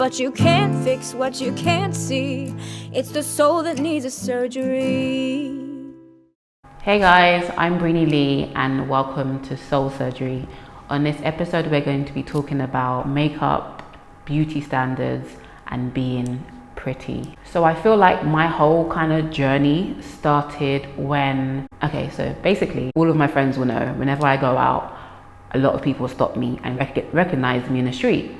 but you can't fix what you can't see. It's the soul that needs a surgery. Hey guys, I'm Breeny Lee and welcome to Soul Surgery. On this episode we're going to be talking about makeup, beauty standards and being pretty. So I feel like my whole kind of journey started when, so basically all of my friends will know whenever I go out, a lot of people stop me and recognize me in the street.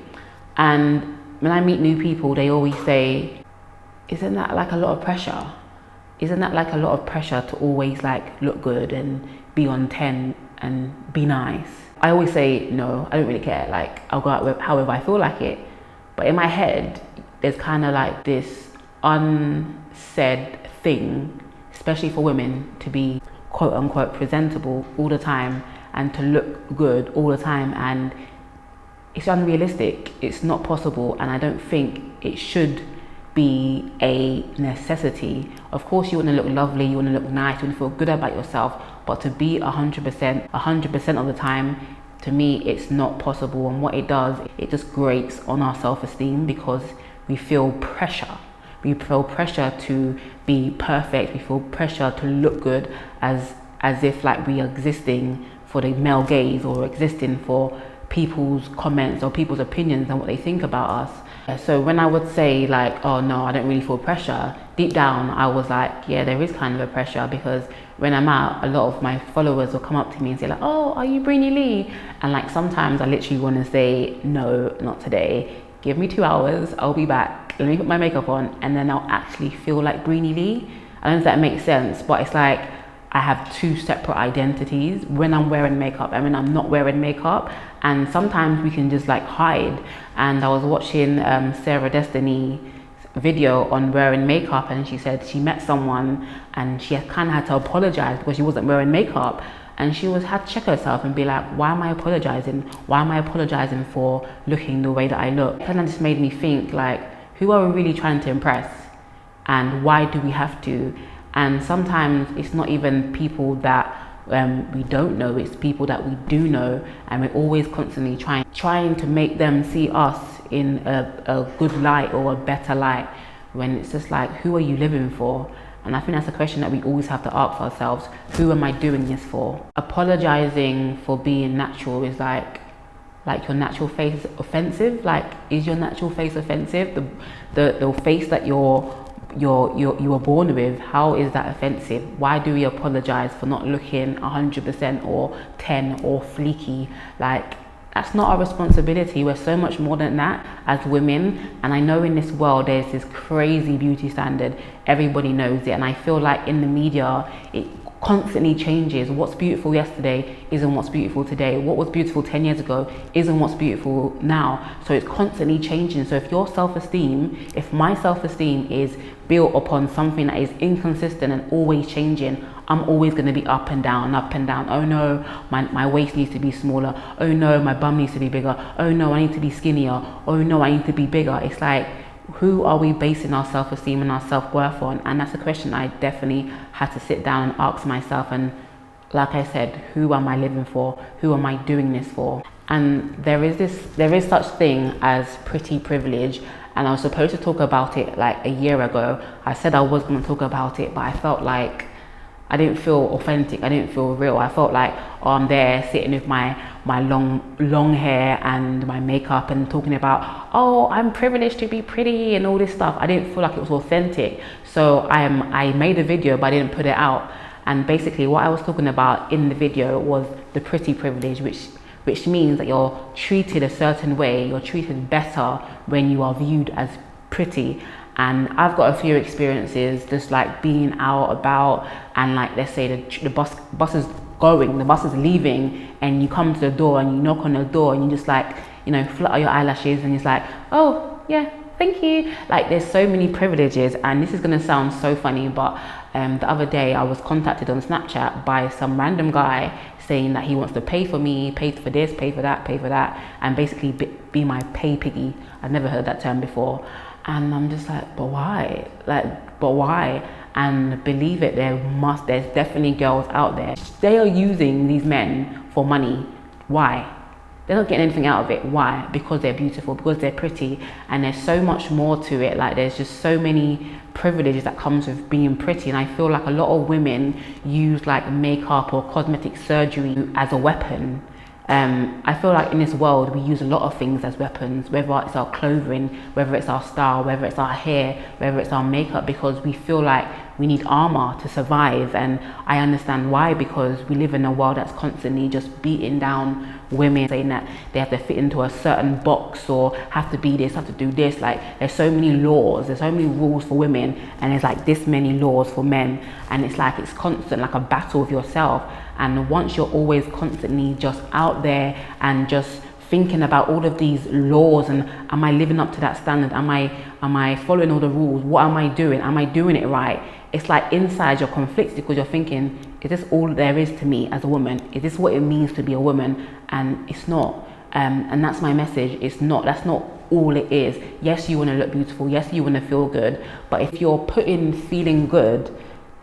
And when I meet new people, they always say, isn't that like a lot of pressure? Isn't that like a lot of pressure to always like look good and be on 10 and be nice? I always say, no, I don't really care. Like I'll go out however I feel like it. But in my head, there's kind of like this unsaid thing, especially for women, to be quote unquote presentable all the time and to look good all the time. And it's unrealistic. It's not possible. And I don't think it should be a necessity. Of course you want to look lovely, you want to look nice, you want to feel good about yourself, but to be 100% of the time, to me it's not possible. And what it does, it just grates on our self-esteem because we feel pressure. We feel pressure to be perfect, we feel pressure to look good as if like we are existing for the male gaze or existing for people's comments or people's opinions and what they think about us. So when I would say like, oh no, I don't really feel pressure, deep down I was like, yeah, there is kind of a pressure, because when I'm out, a lot of my followers will come up to me and say like, oh, are you Breeny Lee? And like sometimes I literally want to say, no, not today. Give me 2 hours, I'll be back. Let me put my makeup on and then I'll actually feel like Breeny Lee. I don't know if that makes sense, but it's like I have two separate identities when I'm wearing makeup and when I'm not wearing makeup. And sometimes we can just like hide. And I was watching Sarah Destiny's video on wearing makeup, and she said she met someone and she kind of had to apologize because she wasn't wearing makeup. And she had to check herself and be like, why am I apologizing? Why am I apologizing for looking the way that I look? And that just made me think like, who are we really trying to impress? And why do we have to? And sometimes it's not even people that we don't know, it's people that we do know, and we're always constantly trying to make them see us in a good light or a better light, when it's just like, who are you living for? And I think that's a question that we always have to ask ourselves. Who am I doing this for? Apologizing for being natural is like your natural face offensive? Like, is your natural face offensive? The face that you were born with, how is that offensive? Why do we apologize for not looking 100% or 10 or fleeky? Like, that's not our responsibility. We're so much more than that as women. And I know in this world there's this crazy beauty standard, everybody knows it, and I feel like in the media it constantly changes. What's beautiful yesterday isn't what's beautiful today. What was beautiful 10 years ago isn't what's beautiful now. So it's constantly changing. So if your self-esteem, if my self-esteem is built upon something that is inconsistent and always changing, I'm always going to be up and down, up and down. Oh no, my waist needs to be smaller. Oh no, my bum needs to be bigger. Oh no, I need to be skinnier. Oh no, I need to be bigger. It's like, who are we basing our self-esteem and our self-worth on? And that's a question I definitely had to sit down and ask myself. And like I said, who am I living for? Who am I doing this for? And there is such thing as pretty privilege. And I was supposed to talk about it like a year ago. I said I was going to talk about it, but I felt like I didn't feel authentic. I didn't feel real. I felt like, oh, I'm there sitting with my long hair and my makeup and talking about, oh, I'm privileged to be pretty and all this stuff. I didn't feel like it was authentic. So I made a video, but I didn't put it out. And basically what I was talking about in the video was the pretty privilege, which means that you're treated a certain way. You're treated better when you are viewed as pretty. And I've got a few experiences just like being out about, and like, let's say the bus is going, the bus is leaving, and you come to the door and you knock on the door and you just like, you know, flutter your eyelashes and it's like, oh yeah, thank you. Like, there's so many privileges. And this is going to sound so funny, but the other day I was contacted on Snapchat by some random guy saying that he wants to pay for me, pay for this, pay for that, and basically be my pay piggy. I've never heard that term before. And I'm just like, but why? But why? And believe it, there's definitely girls out there. They are using these men for money. Why? They're not getting anything out of it. Why? Because they're beautiful, because they're pretty, and there's so much more to it. Like, there's just so many privileges that comes with being pretty, and I feel like a lot of women use like makeup or cosmetic surgery as a weapon. I feel like in this world we use a lot of things as weapons, whether it's our clothing, whether it's our style, whether it's our hair, whether it's our makeup, because we feel like we need armor to survive. And I understand why, because we live in a world that's constantly just beating down women, saying that they have to fit into a certain box or have to be this, have to do this. Like, there's so many laws, there's so many rules for women, and there's like this many laws for men, and it's like it's constant, like a battle with yourself. And once you're always constantly just out there and just thinking about all of these laws, and am I living up to that standard, am I following all the rules, what am I doing it right? It's like inside you're conflicted, because you're thinking, is this all there is to me as a woman? Is this what it means to be a woman? And it's not. And that's my message. It's not. That's not all it is. Yes, you want to look beautiful. Yes, you want to feel good. But if you're putting feeling good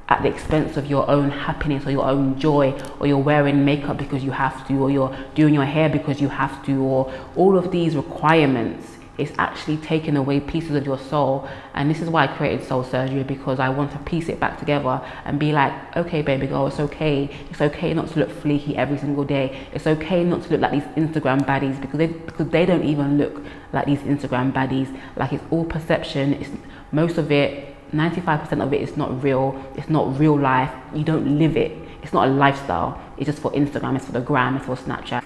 at the expense of your own happiness or your own joy, or you're wearing makeup because you have to, or you're doing your hair because you have to, or all of these requirements, it's actually taking away pieces of your soul. And this is why I created Soul Surgery, because I want to piece it back together and be like, okay, baby girl, it's okay. It's okay not to look fleeky every single day. It's okay not to look like these Instagram baddies, because they don't even look like these Instagram baddies. Like, it's all perception. It's most of it, 95% of it is not real. It's not real life. You don't live it. It's not a lifestyle. It's just for Instagram. It's for the gram. It's for Snapchat.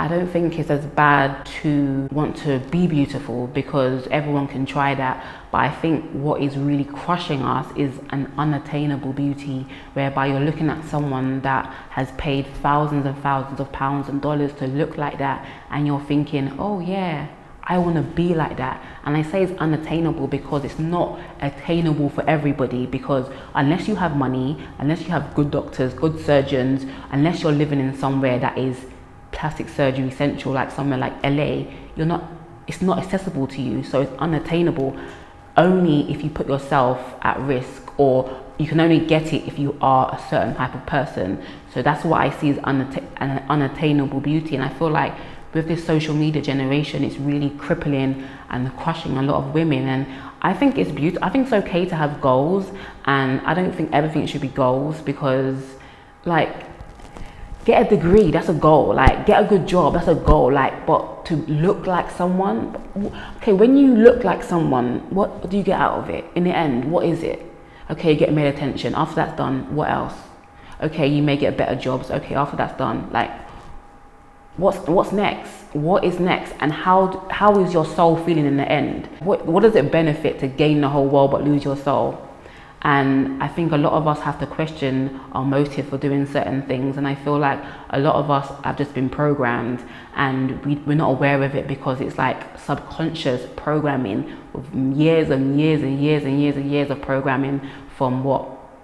I don't think it's as bad to want to be beautiful, because everyone can try that. But I think what is really crushing us is an unattainable beauty, whereby you're looking at someone that has paid thousands and thousands of pounds and dollars to look like that, and you're thinking, oh yeah, I want to be like that. And I say it's unattainable because it's not attainable for everybody, because unless you have money, unless you have good doctors, good surgeons, unless you're living in somewhere that is plastic surgery central, like somewhere like LA, it's not accessible to you. So it's unattainable only if you put yourself at risk, or you can only get it if you are a certain type of person. So that's what I see as an unattainable beauty. And I feel like with this social media generation, it's really crippling and crushing a lot of women. And I think it's beautiful. I think it's okay to have goals, and I don't think everything should be goals, because like, get a degree, that's a goal. Like, get a good job, that's a goal. Like, but to look like someone, okay, when you look like someone, what do you get out of it in the end? What is it? Okay, you get male attention. After that's done, what else? Okay, you may get better jobs. Okay, after that's done, like, what's next? What is next? And how is your soul feeling in the end? What does it benefit to gain the whole world but lose your soul? And I think a lot of us have to question our motive for doing certain things. And I feel like a lot of us have just been programmed, and we're not aware of it, because it's like subconscious programming with years and years and years and years and years of programming from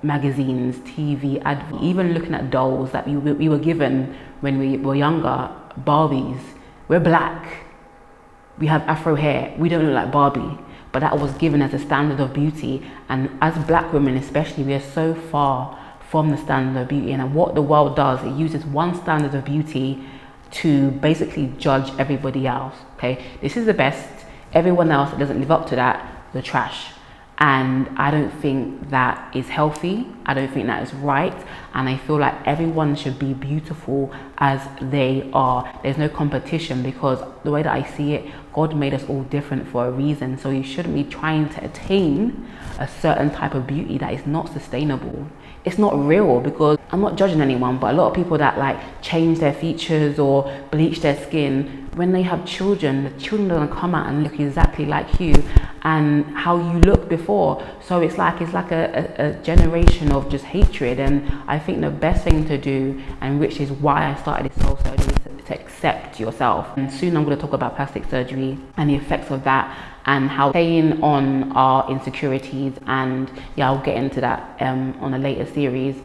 magazines, TV, even looking at dolls that we were given when we were younger. Barbies, we're black, we have afro hair, we don't look like Barbie, but that was given as a standard of beauty. And as black women especially, we are so far from the standard of beauty. And what the world does, it uses one standard of beauty to basically judge everybody else. Okay, this is the best, everyone else that doesn't live up to that, the trash. And I don't think that is healthy. I don't think that is right. And I feel like everyone should be beautiful as they are. There's no competition, because the way that I see it, God made us all different for a reason. So you shouldn't be trying to attain a certain type of beauty that is not sustainable. It's not real, because I'm not judging anyone, but a lot of people that like change their features or bleach their skin, when they have children, the children are gonna come out and look exactly like you and how you looked before. So it's like a generation of just hatred. And I think the best thing to do, and which is why I started this soul surgery, is to accept yourself. And soon I'm going to talk about plastic surgery and the effects of that, and how playing on our insecurities. And yeah, I'll get into that on a later series.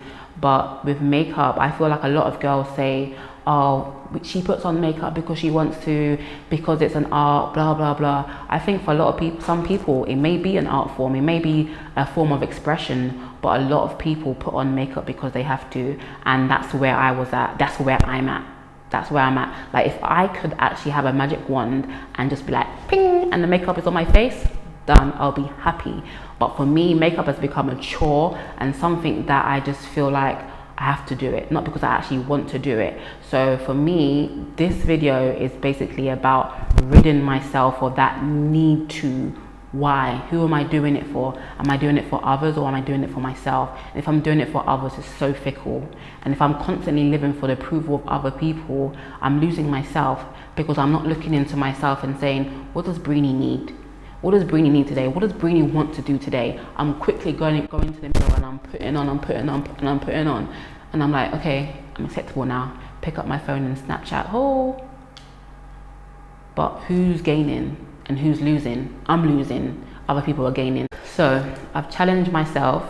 But with makeup, I feel like a lot of girls say, oh, she puts on makeup because she wants to, because it's an art, blah blah blah. I think for a lot of people, some people, it may be an art form, it may be a form of expression, but a lot of people put on makeup because they have to. And that's where I was at, that's where I'm at. That's where I'm at. Like, if I could actually have a magic wand and just be like, ping, and the makeup is on my face, done, I'll be happy. But for me, makeup has become a chore and something that I just feel like I have to do it, not because I actually want to do it. So for me, this video is basically about ridding myself of that need to. Why? Who am I doing it for? Am I doing it for others, or am I doing it for myself? And if I'm doing it for others, it's so fickle. And if I'm constantly living for the approval of other people, I'm losing myself, because I'm not looking into myself and saying, what does Breeny need? What does Breeny need today? What does Breeny want to do today? I'm quickly going to the mirror and I'm putting on. And I'm like, okay, I'm acceptable now. Pick up my phone and Snapchat. Oh. But who's gaining and who's losing? I'm losing. Other people are gaining. So I've challenged myself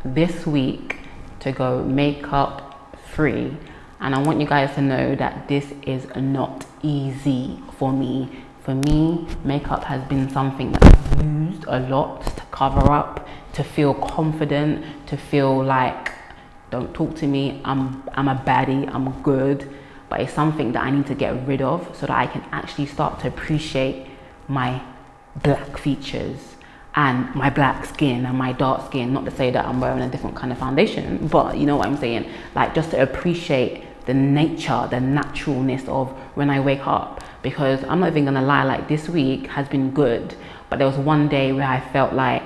this week to go makeup free. And I want you guys to know that this is not easy for me. For me, makeup has been something that I've used a lot to cover up, to feel confident, to feel like, don't talk to me, I'm a baddie, I'm good. But it's something that I need to get rid of so that I can actually start to appreciate my black features and my black skin and my dark skin. Not to say that I'm wearing a different kind of foundation, but you know what I'm saying? Like, just to appreciate the nature, the naturalness of when I wake up. Because I'm not even gonna lie, like, this week has been good, but there was one day where I felt like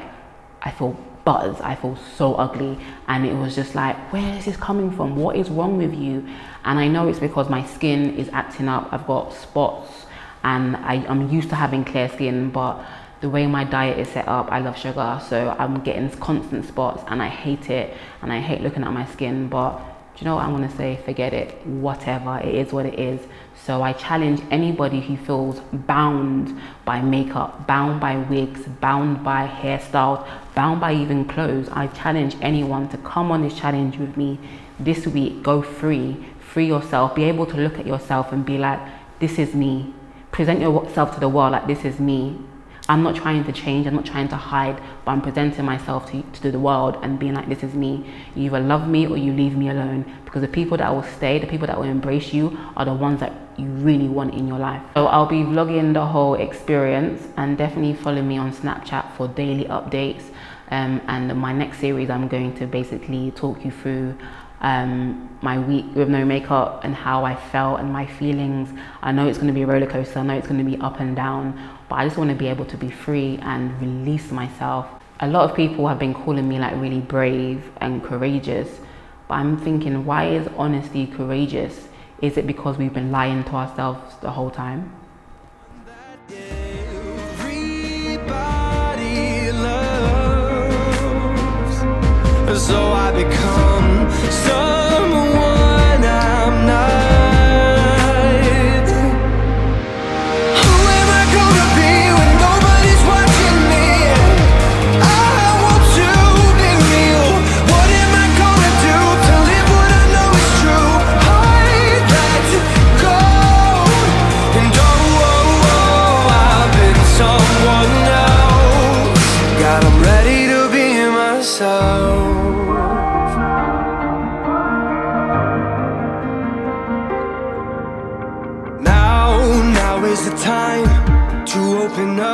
I feel buzz, I feel so ugly, and it was just like, where is this coming from? What is wrong with you? And I know it's because my skin is acting up. I've got spots, and I'm used to having clear skin, but the way my diet is set up, I love sugar, so I'm getting constant spots, and I hate it, and I hate looking at my skin. But do you know what I'm gonna say? Forget it. Whatever, it is what it is. So I challenge anybody who feels bound by makeup, bound by wigs, bound by hairstyles, bound by even clothes. I challenge anyone to come on this challenge with me this week. Go free yourself, be able to look at yourself and be like, this is me. Present yourself to the world like, this is me. I'm not trying to change, I'm not trying to hide, but I'm presenting myself to the world and being like, this is me. You either love me or you leave me alone, because the people that will stay, the people that will embrace you, are the ones that you really want in your life. So I'll be vlogging the whole experience, and definitely follow me on Snapchat for daily updates. And my next series, I'm going to basically talk you through my week with no makeup and how I felt and my feelings. I know it's going to be a roller coaster, I know it's going to be up and down, but I just want to be able to be free and release myself. A lot of people have been calling me like really brave and courageous, but I'm thinking, why is honesty courageous? Is it because we've been lying to ourselves the whole time? So I become someone I'm not. Who am I gonna be when nobody's watching me? I want to be real. What am I gonna do to live what I know is true? I let go. And I've been someone else. God, I'm ready to be myself. Now is the time to open up.